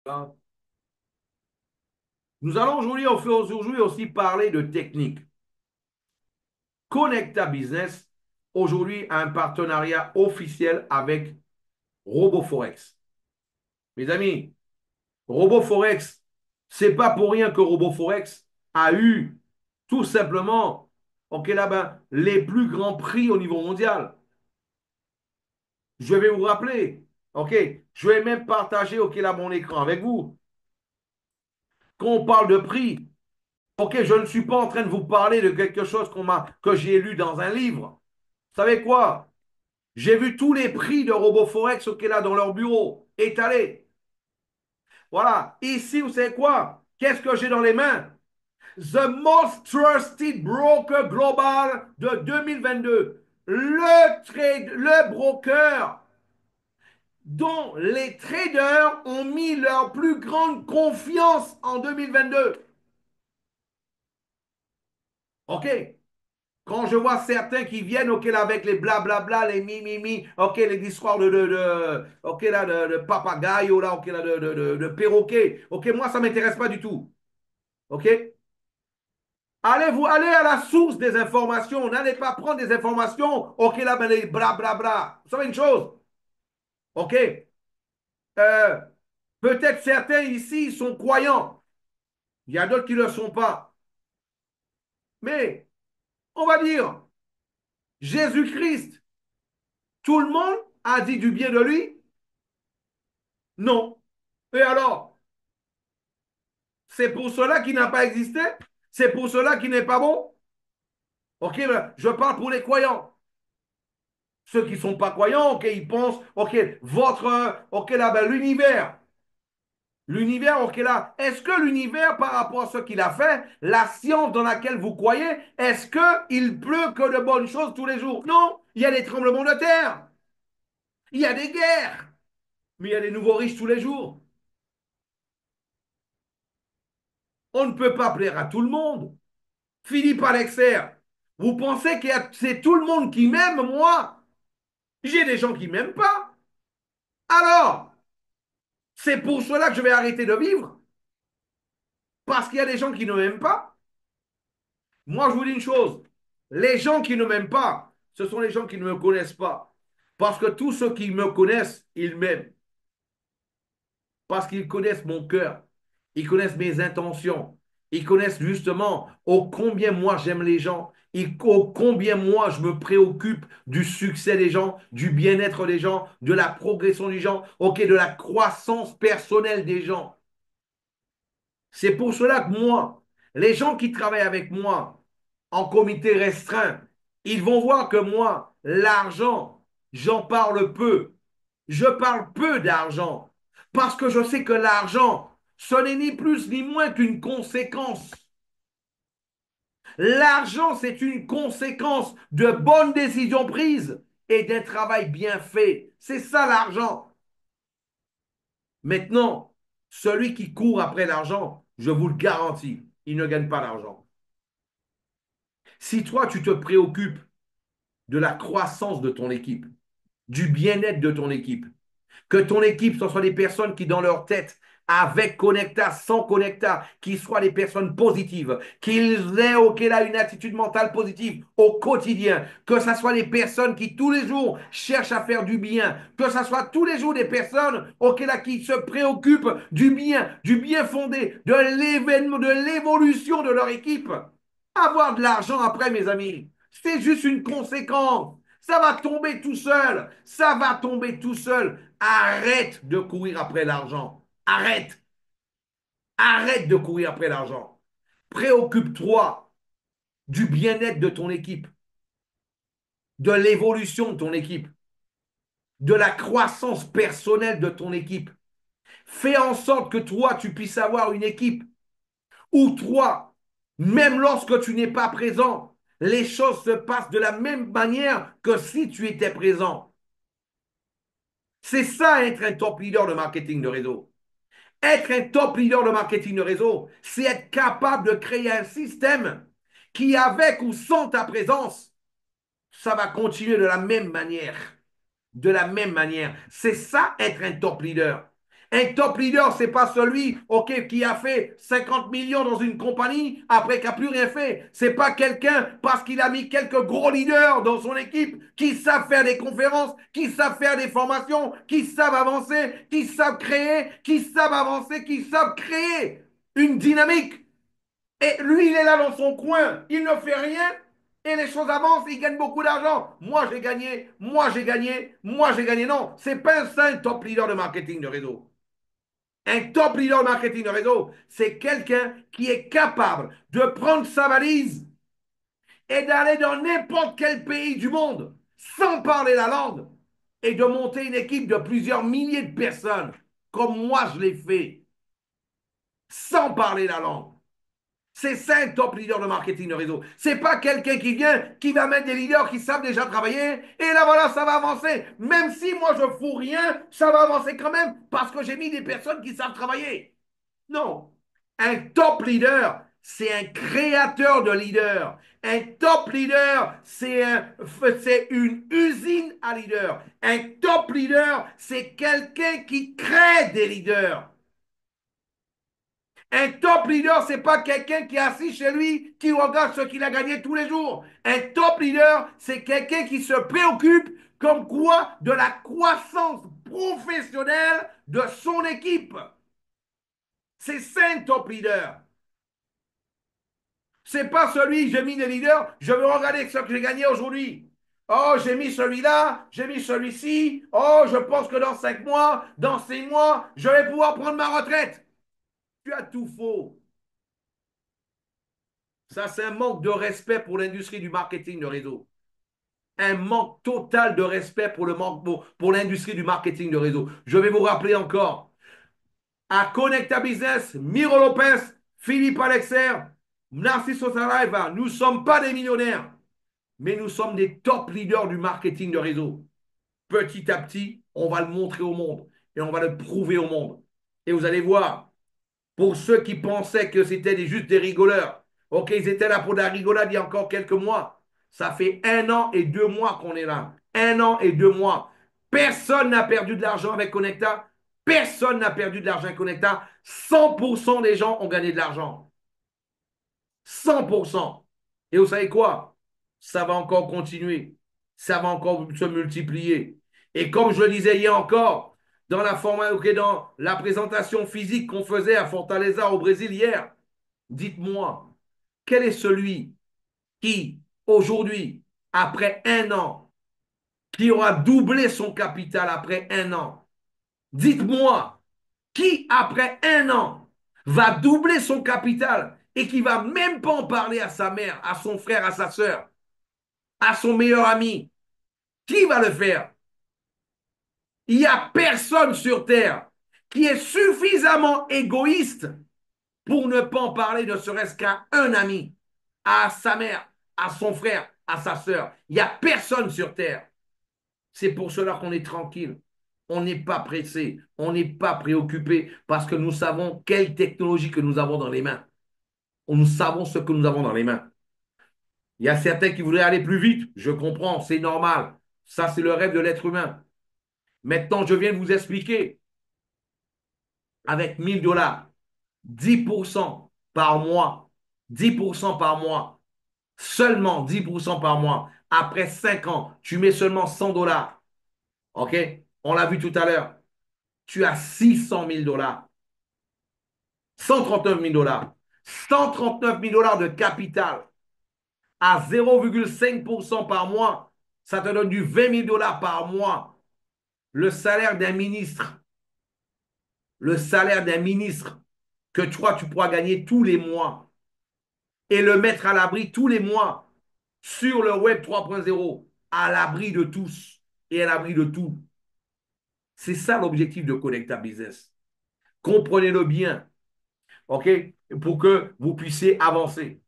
Hein. Nous allons aujourd'hui aussi parler de technique. Connecta Business, aujourd'hui, a un partenariat officiel avec RoboForex. Mes amis, RoboForex, c'est pas pour rien que RoboForex a eu tout simplement ok, là, ben, les plus grands prix au niveau mondial. Je vais vous rappeler, ok, je vais même partager ok, là, mon écran avec vous. Quand on parle de prix, ok, je ne suis pas en train de vous parler de quelque chose que j'ai lu dans un livre. Vous savez quoi? J'ai vu tous les prix de RoboForex ok, là, dans leur bureau, étalés. Voilà. Ici, vous savez quoi? Qu'est-ce que j'ai dans les mains? The Most Trusted Broker Global de 2022. Le broker dont les traders ont mis leur plus grande confiance en 2022. OK? Quand je vois certains qui viennent, ok, là, avec les blablabla, les mi, ok, les histoires ok, là, de papagayo, là, ok, là, de perroquet, ok, moi, ça ne m'intéresse pas du tout, ok? Allez à la source des informations, n'allez pas prendre des informations, ok, là, ben, les blablabla. Vous savez une chose, ok? Euh, Peut-être certains ici sont croyants, il y a d'autres qui ne le sont pas, mais on va dire, Jésus-Christ, tout le monde a dit du bien de lui? Non. Et alors, c'est pour cela qu'il n'a pas existé? C'est pour cela qu'il n'est pas bon? Ok, ben, je parle pour les croyants. Ceux qui ne sont pas croyants, ok, ils pensent, ok, ok, là, ben, l'univers, ok, là, est-ce que l'univers, par rapport à ce qu'il a fait, la science dans laquelle vous croyez, est-ce qu'il pleut que de bonnes choses tous les jours? Non, il y a des tremblements de terre, il y a des guerres, mais il y a des nouveaux riches tous les jours. On ne peut pas plaire à tout le monde. Philippe Alexer, vous pensez que c'est tout le monde qui m'aime, moi? J'ai des gens qui ne m'aiment pas. Alors, c'est pour cela que je vais arrêter de vivre. Parce qu'il y a des gens qui ne m'aiment pas. Moi, je vous dis une chose. Les gens qui ne m'aiment pas, ce sont les gens qui ne me connaissent pas. Parce que tous ceux qui me connaissent, ils m'aiment. Parce qu'ils connaissent mon cœur, ils connaissent mes intentions, ils connaissent justement ô combien moi j'aime les gens, ô combien moi je me préoccupe du succès des gens, du bien-être des gens, de la progression des gens, ok, de la croissance personnelle des gens. C'est pour cela que moi, les gens qui travaillent avec moi en comité restreint, ils vont voir que moi, l'argent, j'en parle peu. Je parle peu d'argent parce que je sais que l'argent, ce n'est ni plus ni moins qu'une conséquence. L'argent, c'est une conséquence de bonnes décisions prises et d'un travail bien fait. C'est ça l'argent. Maintenant, celui qui court après l'argent, je vous le garantis, il ne gagne pas l'argent. Si toi, tu te préoccupes de la croissance de ton équipe, du bien-être de ton équipe, que ton équipe, ce soit des personnes qui, dans leur tête, avec Connecta, sans Connecta, qui soient des personnes positives, qu'ils aient auquel a une attitude mentale positive au quotidien, que ce soit des personnes qui tous les jours cherchent à faire du bien, que ce soit tous les jours des personnes auxquelles qui se préoccupent du bien fondé, de l'événement, de l'évolution de leur équipe. Avoir de l'argent après, mes amis, c'est juste une conséquence. Ça va tomber tout seul. Ça va tomber tout seul. Arrête de courir après l'argent. Arrête. Arrête de courir après l'argent. Préoccupe-toi du bien-être de ton équipe, de l'évolution de ton équipe, de la croissance personnelle de ton équipe. Fais en sorte que toi, tu puisses avoir une équipe où toi, même lorsque tu n'es pas présent, les choses se passent de la même manière que si tu étais présent. C'est ça être un top leader de marketing de réseau. Être un top leader de marketing de réseau, c'est être capable de créer un système qui, avec ou sans ta présence, ça va continuer de la même manière. De la même manière. C'est ça être un top leader. Un top leader, c'est pas celui, ok, qui a fait 50 millions dans une compagnie après qui a plus rien fait. C'est pas quelqu'un parce qu'il a mis quelques gros leaders dans son équipe qui savent faire des conférences, qui savent faire des formations, qui savent avancer, qui savent créer, qui savent avancer, qui savent créer une dynamique. Et lui, il est là dans son coin, il ne fait rien et les choses avancent, il gagne beaucoup d'argent. Moi, j'ai gagné, moi, j'ai gagné, moi, j'ai gagné. Non, c'est pas un saint top leader de marketing de réseau. Un top leader de marketing de réseau, c'est quelqu'un qui est capable de prendre sa valise et d'aller dans n'importe quel pays du monde sans parler la langue et de monter une équipe de plusieurs milliers de personnes, comme moi je l'ai fait, sans parler la langue. C'est ça un top leader de marketing de réseau. C'est pas quelqu'un qui vient, qui va mettre des leaders qui savent déjà travailler, et là voilà, ça va avancer. Même si moi je fous rien, ça va avancer quand même, parce que j'ai mis des personnes qui savent travailler. Non. Un top leader, c'est un créateur de leader. Un top leader, c'est une usine à leader. Un top leader, c'est quelqu'un qui crée des leaders. Un top leader, c'est pas quelqu'un qui est assis chez lui, qui regarde ce qu'il a gagné tous les jours. Un top leader, c'est quelqu'un qui se préoccupe comme quoi de la croissance professionnelle de son équipe. C'est ça un top leader. C'est pas celui, j'ai mis des leaders, je veux regarder ce que j'ai gagné aujourd'hui. Oh, j'ai mis celui-là, j'ai mis celui-ci. Oh, je pense que dans 5 mois, dans 6 mois, je vais pouvoir prendre ma retraite. Tu as tout faux. Ça, c'est un manque de respect pour l'industrie du marketing de réseau. Un manque total de respect pour l'industrie du marketing de réseau. Je vais vous rappeler encore. À Connecta Business, Miro Lopez, Philippe Alexer, Narciso Saraiva, nous ne sommes pas des millionnaires, mais nous sommes des top leaders du marketing de réseau. Petit à petit, on va le montrer au monde et on va le prouver au monde. Et vous allez voir, pour ceux qui pensaient que c'était juste des rigoleurs. Ok, ils étaient là pour de la rigolade il y a encore quelques mois. Ça fait 1 an et 2 mois qu'on est là. 1 an et 2 mois. Personne n'a perdu de l'argent avec Connecta. Personne n'a perdu de l'argent avec Connecta. 100% des gens ont gagné de l'argent. 100%. Et vous savez quoi? Ça va encore continuer. Ça va encore se multiplier. Et comme je le disais hier encore, dans la présentation physique qu'on faisait à Fortaleza au Brésil hier, dites-moi, quel est celui qui, aujourd'hui, après 1 an, qui aura doublé son capital après 1 an? Dites-moi, qui, après 1 an, va doubler son capital et qui va même pas en parler à sa mère, à son frère, à sa soeur, à son meilleur ami? Qui va le faire? Il n'y a personne sur Terre qui est suffisamment égoïste pour ne pas en parler, ne serait-ce qu'à un ami, à sa mère, à son frère, à sa sœur. Il n'y a personne sur Terre. C'est pour cela qu'on est tranquille. On n'est pas pressé, on n'est pas préoccupé parce que nous savons quelle technologie que nous avons dans les mains. Nous savons ce que nous avons dans les mains. Il y a certains qui voudraient aller plus vite. Je comprends, c'est normal. Ça, c'est le rêve de l'être humain. Maintenant, je viens de vous expliquer avec 1 000 $, 10% par mois, 10% par mois, seulement 10% par mois. Après 5 ans, tu mets seulement 100 $. OK? On l'a vu tout à l'heure. Tu as 600 000 $. 139 000 $. 139 000 $ de capital à 0,5% par mois. Ça te donne du 20 000 $ par mois. Le salaire d'un ministre. Le salaire d'un ministre que toi, tu pourras gagner tous les mois et le mettre à l'abri tous les mois sur le web 3.0, à l'abri de tous et à l'abri de tout. C'est ça l'objectif de Connecta Business. Comprenez-le bien, OK? Pour que vous puissiez avancer.